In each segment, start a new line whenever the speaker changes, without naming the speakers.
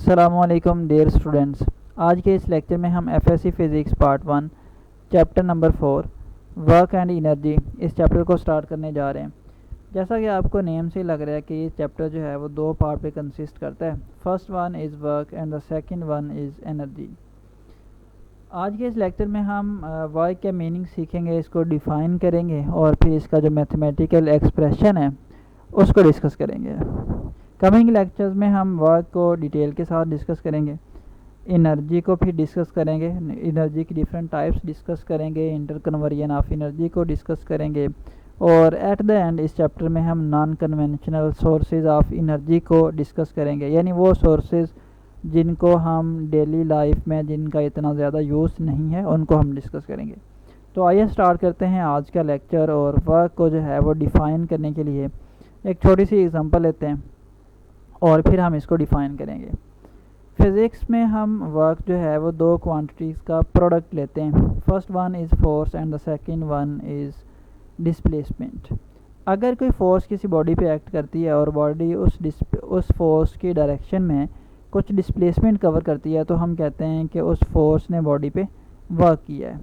अस्सलामुअलैकुम dear students. आज के इस लेक्चर में हम FSc physics part 1 chapter number 4 work and energy इस चैप्टर को स्टार्ट करने जा रहे हैं। जैसा कि आपको नेम से लग रहा है कि ये चैप्टर जो है वो दो पार्ट पे कंसिस्ट करता है। First one is work and the second one is energy. आज के इस लेक्चर में हम वर्क के मीनिंग सीखेंगे, इसको डिफ़ाइन करेंगे और फिर इसका जो मैथमेटिकल एक्सप्रेशन है उसको डिस्कस करेंगे। कमिंग लेक्चर्स में हम वर्क को डिटेल के साथ डिस्कस करेंगे, एनर्जी को फिर डिस्कस करेंगे, एनर्जी की डिफरेंट टाइप्स डिस्कस करेंगे, इंटर कन्वर्जन ऑफ एनर्जी को डिस्कस करेंगे और एट द एंड इस चैप्टर में हम non conventional sources of energy को डिस्कस करेंगे, यानी वो सोर्सेज जिनको हम डेली लाइफ में जिनका इतना ज़्यादा यूज़ नहीं है उनको हम डिस्कस करेंगे। तो आइए स्टार्ट करते हैं आज का लेक्चर। और वर्क को जो है वो डिफ़ाइन करने के लिए एक छोटी सी एग्जांपल लेते हैं और फिर हम इसको डिफ़ाइन करेंगे। फिज़िक्स में हम वर्क जो है वो दो क्वांटिटीज़ का प्रोडक्ट लेते हैं। First one is force and the second one is displacement. अगर कोई फोर्स किसी बॉडी पे एक्ट करती है और बॉडी उस फोर्स की डायरेक्शन में कुछ डिस्प्लेसमेंट कवर करती है तो हम कहते हैं कि उस फोर्स ने बॉडी पे वर्क किया है।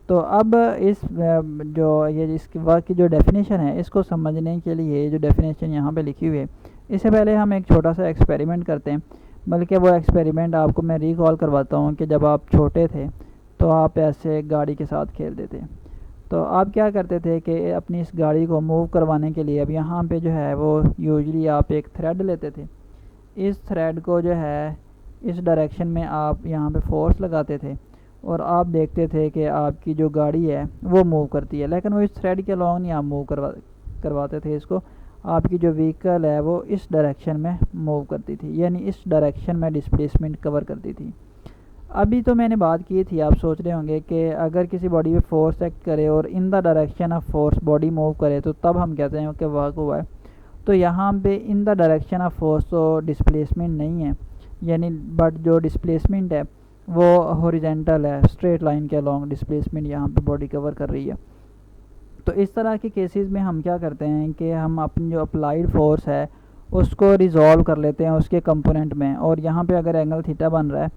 तो अब इस इसकी वर्क की जो डेफिनेशन है इसको समझने के लिए जो डेफिनेशन यहाँ पे लिखी हुई है, इससे पहले हम एक छोटा सा एक्सपेरिमेंट करते हैं। बल्कि वो एक्सपेरिमेंट आपको मैं रिकॉल करवाता हूँ कि जब आप छोटे थे तो आप ऐसे गाड़ी के साथ खेलते थे। तो आप क्या करते थे कि अपनी इस गाड़ी को मूव करवाने के लिए अब यहाँ पे जो है वो यूजली आप एक थ्रेड लेते थे। इस थ्रेड को जो है इस डायरेक्शन में आप यहाँ पे फोर्स लगाते थे और आप देखते थे कि आपकी जो गाड़ी है वो मूव करती है, लेकिन वो इस थ्रेड के अलॉन्ग नहीं आप मूव करवाते थे इसको। आपकी जो व्हीकल है वो इस डायरेक्शन में मूव करती थी, यानी इस डायरेक्शन में डिस्प्लेसमेंट कवर करती थी। अभी तो मैंने बात की थी, आप सोच रहे होंगे कि अगर किसी बॉडी पे फोर्स एक्ट करे और in the direction of force body move करे तो तब हम कहते हैं कि वर्क हुआ है। तो यहाँ पे in the direction of force तो डिस्प्लेसमेंट नहीं है, यानी बट जो डिस्प्लेसमेंट है वो हॉरिजॉन्टल है, स्ट्रेट लाइन के अलॉन्ग डिस्प्लेसमेंट यहाँ पे बॉडी कवर कर रही है। तो इस तरह के केसेस में हम क्या करते हैं कि हम अपनी जो अप्लाइड फोर्स है उसको रिज़ॉल्व कर लेते हैं उसके कंपोनेंट में। और यहाँ पे अगर एंगल थीटा बन रहा है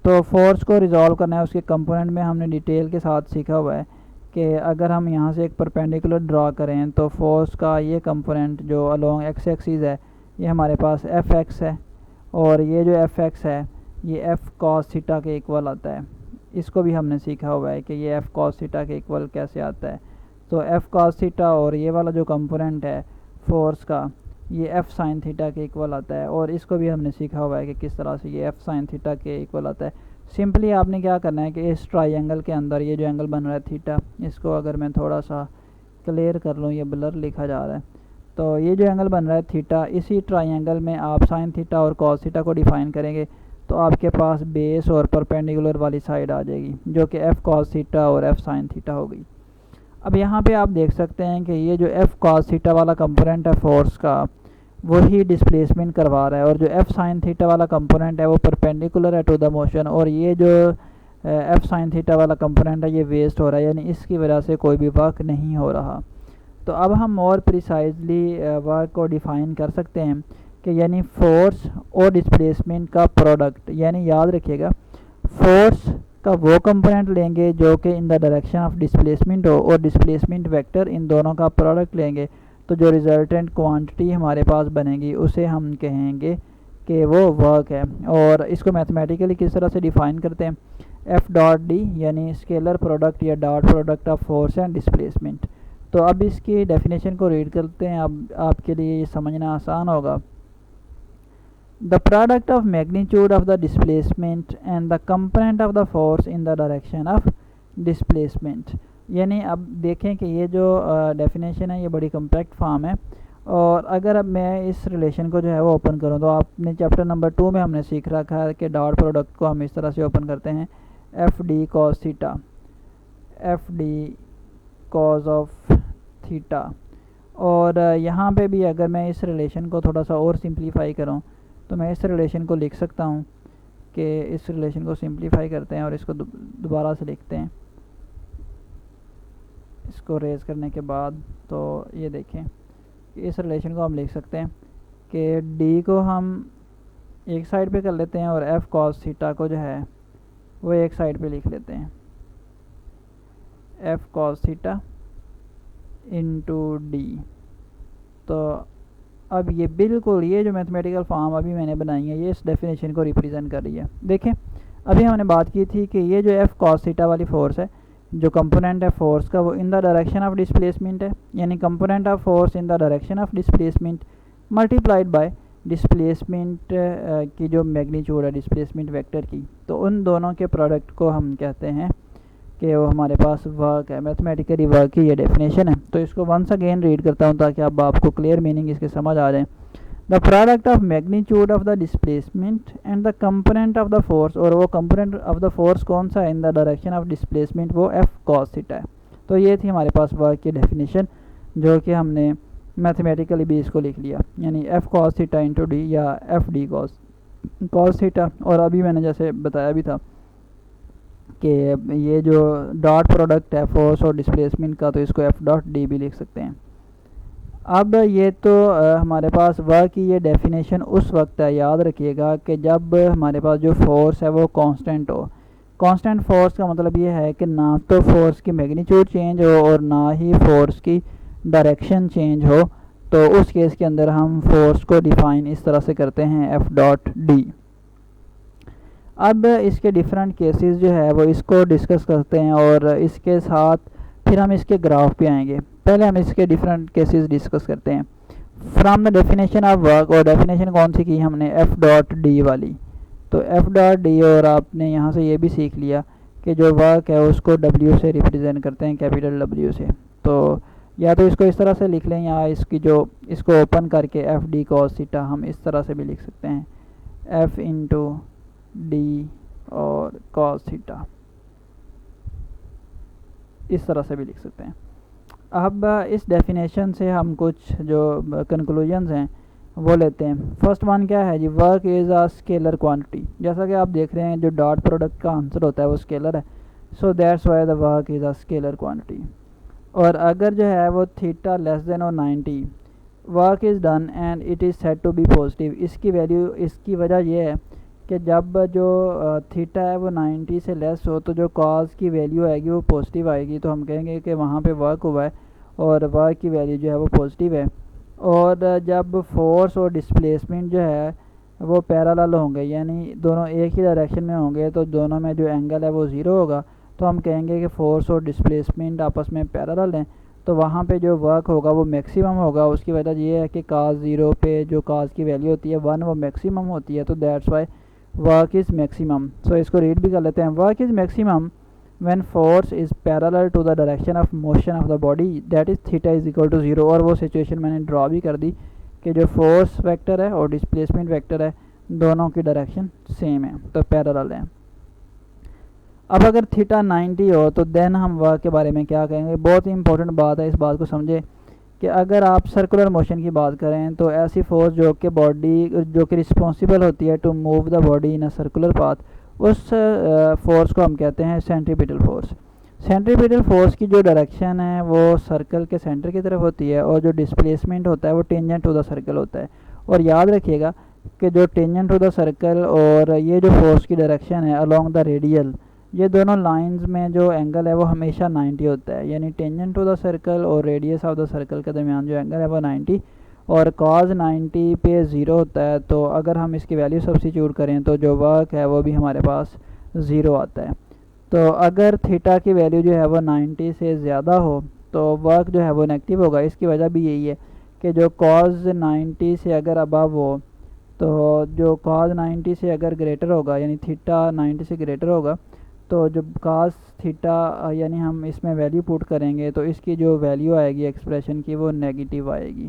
तो फोर्स को रिज़ॉल्व करना है उसके कंपोनेंट में। हमने डिटेल के साथ सीखा हुआ है कि अगर हम यहाँ से एक परपेंडिकुलर ड्रा करें तो फोर्स का ये कंपोनेंट जो अलोंग एक्स एक्सिस है ये हमारे पास एफ एक्स है और ये जो एफ एक्स है ये एफ कॉस थीटा के इक्वल आता है। इसको भी हमने सीखा हुआ है कि ये एफ कॉस थीटा के इक्वल कैसे आता है। तो एफ कॉस थीटा और ये वाला जो कंपोनेंट है फोर्स का ये एफ साइन थीटा के इक्वल आता है और इसको भी हमने सीखा हुआ है कि किस तरह से ये एफ साइन थीटा के इक्वल आता है। सिंपली आपने क्या करना है कि इस ट्रायंगल के अंदर ये जो एंगल बन रहा है थीटा, इसको अगर मैं थोड़ा सा क्लियर कर लूँ, ये ब्लर लिखा जा रहा है, तो ये जो एंगल बन रहा है थीटा, इसी ट्रायंगल में आप साइन थीटा और कॉस थीटा को डिफ़ाइन करेंगे तो आपके पास बेस और परपेंडिकुलर वाली साइड आ जाएगी जो कि एफ कॉस थीटा और एफ साइन थीटा हो गई। अब यहाँ पे आप देख सकते हैं कि ये जो एफ कॉस थीटा वाला कंपोनेंट है फोर्स का वही डिस्प्लेसमेंट करवा रहा है और जो एफ साइन थीटा वाला कंपोनेंट है वो परपेंडिकुलर है टू द मोशन और ये जो एफ साइन थीटा वाला कंपोनेंट है ये वेस्ट हो रहा है, यानी इसकी वजह से कोई भी वर्क नहीं हो रहा। तो अब हम और प्रिसाइजली वर्क को डिफ़ाइन कर सकते हैं कि यानी फोर्स और डिस्प्लेसमेंट का प्रोडक्ट, यानी याद रखिएगा फोर्स का वो कंपोनेंट लेंगे जो कि in the direction of displacement हो और डिस्प्लेसमेंट वेक्टर इन दोनों का प्रोडक्ट लेंगे तो जो रिजल्टेंट क्वांटिटी हमारे पास बनेगी उसे हम कहेंगे कि वो वर्क है। और इसको मैथमेटिकली किस तरह से डिफ़ाइन करते हैं, एफ डॉट डी यानी स्केलर प्रोडक्ट या dot product of force and displacement. तो अब इसकी डेफिनेशन को रीड करते हैं, अब आपके लिए ये समझना आसान होगा। The product of magnitude of the displacement and the component of the force in the direction of displacement। यानी अब देखें कि ये जो डेफिनेशन है ये बड़ी कम्पैक्ट फॉर्म है और अगर अब मैं इस रिलेशन को जो है वो ओपन करूँ तो आपने चैप्टर नंबर 2 में हमने सीख रखा है कि डॉट प्रोडक्ट को हम इस तरह से ओपन करते हैं, F D cos theta, F D cause of theta. और यहाँ पे भी अगर मैं इस रिलेशन को थोड़ा सा और सिंप्लीफाई करूँ तो मैं इस रिलेशन को लिख सकता हूँ कि इस रिलेशन को सिंप्लीफाई करते हैं और इसको दोबारा से लिखते हैं इसको रेज करने के बाद। तो ये देखें इस रिलेशन को हम लिख सकते हैं कि डी को हम एक साइड पे कर लेते हैं और एफ कॉस थीटा को जो है वो एक साइड पे लिख लेते हैं, F cos theta into D. तो अब ये बिल्कुल ये जो मैथमेटिकल फॉर्म अभी मैंने बनाई है ये इस डेफिनेशन को रिप्रेजेंट कर रही है। देखें अभी हमने बात की थी कि ये जो एफ कॉस थीटा वाली फोर्स है, जो कंपोनेंट है फोर्स का, वो in the direction of displacement है, यानी component of force in the direction of displacement multiplied by displacement की जो मैग्नीट्यूड है डिस्प्लेसमेंट वेक्टर की। तो उन दोनों के प्रोडक्ट को हम कहते हैं कि वो हमारे पास वर्क है, मैथमेटिकली वर्क की ये डेफिनेशन है। तो इसको वंस अगेन रीड करता हूँ ताकि अब आपको क्लियर मीनिंग इसके समझ आ जाए। The product of magnitude of the displacement and the component of the force, और वो कंपोनेंट ऑफ द फोर्स कौन सा है in the direction of displacement, वो एफ कॉस थीटा है। तो ये थी हमारे पास वर्क की डेफिनेशन, जो कि हमने मैथमेटिकली भी इसको लिख लिया, यानी F cos theta into D या एफ डी कॉस थीटा। और अभी मैंने जैसे बताया भी था कि ये जो डॉट प्रोडक्ट है फोर्स और डिस्प्लेसमेंट का, तो इसको एफ डॉट डी भी लिख सकते हैं। अब ये तो हमारे पास वर्क की ये डेफिनेशन उस वक्त है, याद रखिएगा, कि जब हमारे पास जो फोर्स है वो कांस्टेंट हो। कांस्टेंट फोर्स का मतलब ये है कि ना तो फोर्स की मैग्नीट्यूड चेंज हो और ना ही फोर्स की डायरेक्शन चेंज हो। तो उस केस के अंदर हम फोर्स को डिफाइन इस तरह से करते हैं एफ डॉट डी। अब इसके डिफरेंट केसेस जो है वो इसको डिस्कस करते हैं और इसके साथ फिर हम इसके ग्राफ पे आएंगे। पहले हम इसके डिफरेंट केसेस डिस्कस करते हैं from the definition of work. और डेफिनेशन कौन सी की हमने, एफ डॉट डी वाली। तो एफ डॉट डी, और आपने यहाँ से ये भी सीख लिया कि जो वर्क है उसको डब्ल्यू से रिप्रेजेंट करते हैं, कैपिटल डब्ल्यू से। तो या तो इसको इस तरह से लिख लें या इसको ओपन करके एफ डी कॉस थीटा हम इस तरह से भी लिख सकते हैं, एफ इंटू डी और कॉस थीटा, इस तरह से भी लिख सकते हैं। अब इस डेफिनेशन से हम कुछ जो कंक्लूजन्स हैं वो लेते हैं। फर्स्ट वन क्या है जी, work is a scalar quantity. जैसा कि आप देख रहे हैं जो डॉट प्रोडक्ट का आंसर होता है वो स्केलर है, so that's why the work is a scalar quantity. और अगर जो है वो थीटा लेस देन और 90, work is done and it is said to be positive. इसकी वैल्यू, इसकी वजह यह है कि जब जो थीटा है वो 90 से लेस हो तो जो कॉज की वैल्यू आएगी वो पॉजिटिव आएगी। तो हम कहेंगे कि वहाँ पे वर्क हुआ है और वर्क की वैल्यू जो है वो पॉजिटिव है। और जब फोर्स और डिस्प्लेसमेंट जो है वो पैरेलल होंगे, यानी दोनों एक ही डायरेक्शन में होंगे, तो दोनों में जो एंगल है वो ज़ीरो होगा। तो हम कहेंगे कि फोर्स और डिस्प्लेसमेंट आपस में पैरेलल हैं, तो वहाँ पे जो वर्क होगा वो मैक्सिमम होगा। उसकी वजह ये है कि काज ज़ीरो पे जो काज की वैल्यू होती है 1 वो मैक्सिमम होती है। तो that's why work is maximum. So इसको रीड भी कर लेते हैं, work is maximum when force is parallel to the direction of motion of the body, that is theta is equal to 0। और वो सिचुएशन मैंने ड्रॉ भी कर दी कि जो फोर्स वेक्टर है और डिस्प्लेसमेंट वेक्टर है दोनों की डायरेक्शन सेम है, तो पैरेलल है। अब अगर थीटा 90 हो तो देन हम वर्क के बारे में क्या कहेंगे। बहुत ही इंपॉर्टेंट बात है, इस बात को समझे कि अगर आप सर्कुलर मोशन की बात करें तो ऐसी फोर्स जो कि रिस्पॉन्सिबल होती है to move the body in a circular path, उस फोर्स को हम कहते हैं सेंट्रीपिटल फोर्स। सेंट्रीपिटल फोर्स की जो डायरेक्शन है वो सर्कल के सेंटर की तरफ होती है और जो डिस्प्लेसमेंट होता है वो टेंजेंट टू द सर्कल होता है। और याद रखिएगा कि जो टेंजेंट टू द सर्कल और ये जो फोर्स की डायरेक्शन है अलोंग द रेडियल, ये दोनों लाइंस में जो एंगल है वो हमेशा 90 होता है। यानी टेंजेंट टू द सर्कल और रेडियस ऑफ द सर्कल के दरमियान जो एंगल है वो 90 और कॉज 90 पे 0 होता है। तो अगर हम इसकी वैल्यू सब्स्टिट्यूट करें तो जो वर्क है वो भी हमारे पास 0 आता है। तो अगर थीटा की वैल्यू जो है वो 90 से ज़्यादा हो तो वर्क जो है वो नेगेटिव होगा। इसकी वजह भी यही है कि जो कॉज 90 से अगर अबव हो, तो जो कॉज 90 से अगर ग्रेटर होगा, यानी थीटा 90 से ग्रेटर होगा, तो जब कास थीटा यानी हम इसमें वैल्यू पुट करेंगे तो इसकी जो वैल्यू आएगी एक्सप्रेशन की वो नेगेटिव आएगी।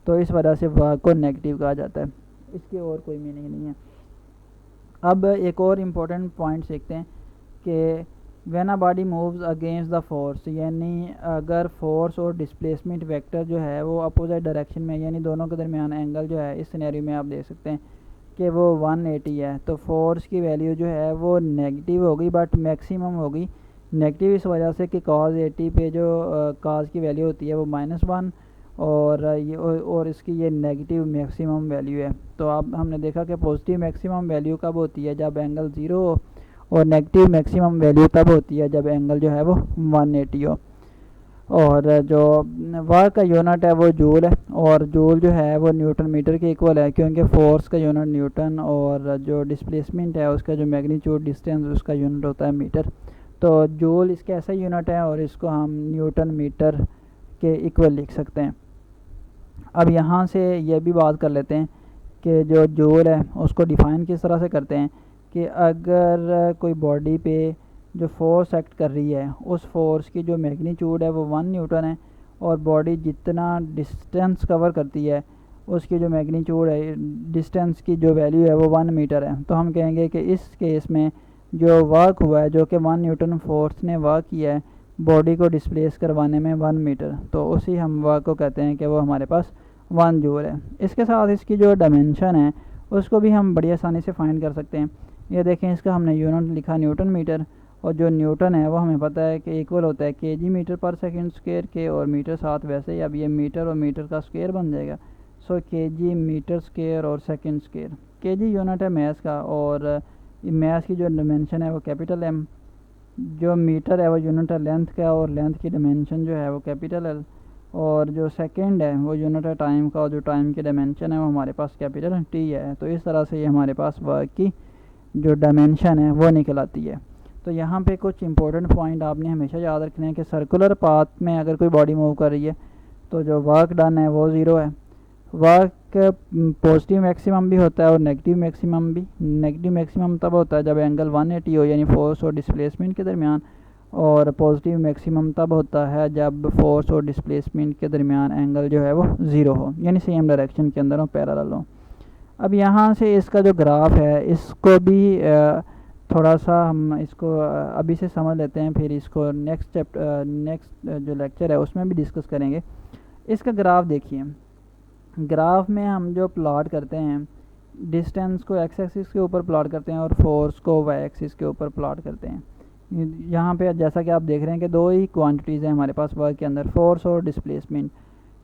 तो इस वजह से वर्क को नेगेटिव कहा जाता है, इसकी और कोई मीनिंग नहीं है। अब एक और इम्पोर्टेंट पॉइंट सीखते हैं कि when a body moves against the force, यानी अगर फोर्स और डिस्प्लेसमेंट वेक्टर जो है वो अपोजिट डायरेक्शन में, यानी दोनों के दरमियान एंगल जो है इस सिनेरियो में आप देख सकते हैं कि वो 180 है, तो फोर्स की वैल्यू जो है वो नेगेटिव होगी बट मैक्सिमम होगी। नेगेटिव इस वजह से कि कॉज 80 पे जो कॉज की वैल्यू होती है वो -1 और इसकी ये नेगेटिव मैक्सिमम वैल्यू है। तो अब हमने देखा कि पॉजिटिव मैक्सिमम वैल्यू कब होती है, जब एंगल 0 हो, और नेगेटिव मैक्सिमम वैल्यू तब होती है जब एंगल जो है वो 180 हो। और जो वर्क का यूनिट है वो जूल है, और जूल जो है वो न्यूटन मीटर के इक्वल है, क्योंकि फोर्स का यूनिट न्यूटन और जो डिस्प्लेसमेंट है उसका जो मैग्नीट्यूड डिस्टेंस उसका यूनिट होता है मीटर। तो जूल इसका ऐसा यूनिट है और इसको हम न्यूटन मीटर के इक्वल लिख सकते हैं। अब यहाँ से ये भी बात कर लेते हैं कि जो जूल है उसको डिफ़ाइन किस तरह से करते हैं कि अगर कोई बॉडी पे जो फोर्स एक्ट कर रही है उस फोर्स की जो मैग्नीट्यूड है वो 1 न्यूटन है, और बॉडी जितना डिस्टेंस कवर करती है उसकी जो मैग्नीट्यूड है, डिस्टेंस की जो वैल्यू है वो 1 मीटर है, तो हम कहेंगे कि इस केस में जो वर्क हुआ है, जो कि 1 न्यूटन फोर्स ने वर्क किया है बॉडी को डिस्प्लेस करवाने में 1 मीटर, तो उसी हम वर्क को कहते हैं कि वो हमारे पास 1 जूल है। इसके साथ इसकी जो डायमेंशन है उसको भी हम बड़ी आसानी से फाइंड कर सकते हैं। ये देखें, इसका हमने यूनिट लिखा न्यूटन मीटर, और जो न्यूटन है वो हमें पता है कि इक्वल होता है केजी मीटर पर सेकंड स्क्वायर के, और मीटर साथ वैसे ही अब ये मीटर और मीटर का स्क्वायर बन जाएगा। सो केजी मीटर स्क्वायर और सेकंड स्क्वायर। केजी यूनिट है मैथ का, और मैथ की जो डायमेंशन है वो कैपिटल एम, जो मीटर है वो यूनिट है लेंथ का, और लेंथ की डायमेंशन जो है वो कैपिटल एल, और जो सेकंड है वो यूनिट है टाइम का, और जो टाइम की डायमेंशन है वो हमारे पास कैपिटल टी है। तो इस तरह से ये हमारे पास वर्क की जो डायमेंशन है वो निकल आती है। तो यहाँ पे कुछ इंपॉर्टेंट पॉइंट आपने हमेशा याद रखने हैं कि सर्कुलर पाथ में अगर कोई बॉडी मूव कर रही है तो जो वर्क डन है वो 0 है। वर्क पॉजिटिव मैक्सिमम भी होता है और नेगेटिव मैक्सिमम भी। नेगेटिव मैक्सिमम तब होता है जब एंगल 180 हो, यानी फोर्स और डिस्प्लेसमेंट के दरमियान, और पॉजिटिव मैक्सिमम तब होता है जब फोर्स और डिस्प्लेसमेंट के दरमियान एंगल जो है वो 0 हो, यानी सेम डायरेक्शन के अंदर हो, पैरेलल हो। अब यहाँ से इसका जो ग्राफ है इसको भी थोड़ा सा हम इसको अभी से समझ लेते हैं, फिर इसको नेक्स्ट जो लेक्चर है उसमें भी डिस्कस करेंगे। इसका ग्राफ देखिए, ग्राफ में हम जो प्लॉट करते हैं डिस्टेंस को एक्स एक्सिस के ऊपर प्लॉट करते हैं और फोर्स को वाई एक्सिस के ऊपर प्लॉट करते हैं। यहाँ पे जैसा कि आप देख रहे हैं कि दो ही क्वांटिटीज़ हैं हमारे पास वर्क के अंदर, फोर्स और डिस्प्लेसमेंट।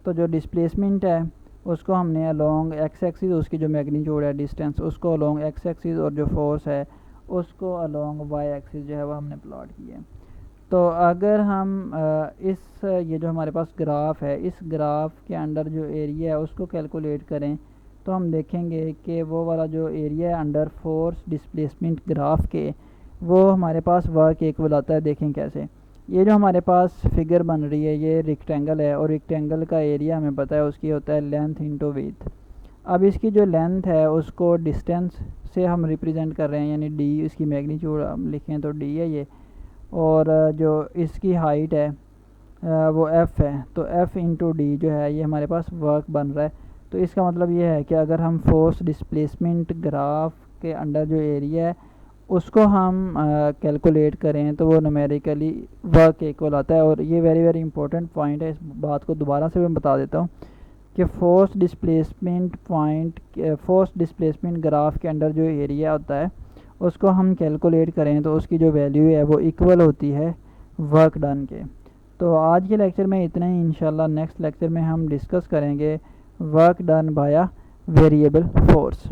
तो जो डिस्प्लेसमेंट है उसको हमने अलोंग एक्स एक्सिस, उसकी जो मैग्नीट्यूड है डिस्टेंस उसको अलोंग एक्स एक्सिस, और जो फोर्स है उसको अलोंग वाई एक्सिस जो है वो हमने प्लॉट किया है। तो अगर हम ये जो हमारे पास ग्राफ है, इस ग्राफ के अंडर जो एरिया है उसको कैलकुलेट करें तो हम देखेंगे कि वो वाला जो एरिया है अंडर फोर्स डिस्प्लेसमेंट ग्राफ के, वो हमारे पास वर्क इक्वल आता है। देखें कैसे, ये जो हमारे पास फिगर बन रही है ये रेक्टेंगल है, और रेक्टेंगल का एरिया हमें पता है उसकी होता है लेंथ इंटू विड्थ। अब इसकी जो लेंथ है उसको डिस्टेंस से हम रिप्रेजेंट कर रहे हैं, यानी डी, इसकी मैग्नीट्यूड हम लिखें तो डी है ये, और जो इसकी हाइट है वो एफ़ है, तो एफ़ इंटू डी जो है ये हमारे पास वर्क बन रहा है। तो इसका मतलब ये है कि अगर हम फोर्स डिस्प्लेसमेंट ग्राफ के अंडर जो एरिया है उसको हम कैलकुलेट करें तो वो न्यूमेरिकली वर्क इक्वल आता है। और ये वेरी वेरी इंपॉर्टेंट पॉइंट है, इस बात को दोबारा से मैं बता देता हूँ कि फोर्स डिस्प्लेसमेंट ग्राफ के अंडर जो एरिया होता है उसको हम कैलकुलेट करें तो उसकी जो वैल्यू है वो इक्वल होती है वर्क डन के। तो आज के लेक्चर में इतना ही, इंशाल्लाह नेक्स्ट लेक्चर में हम डिस्कस करेंगे work done by variable force.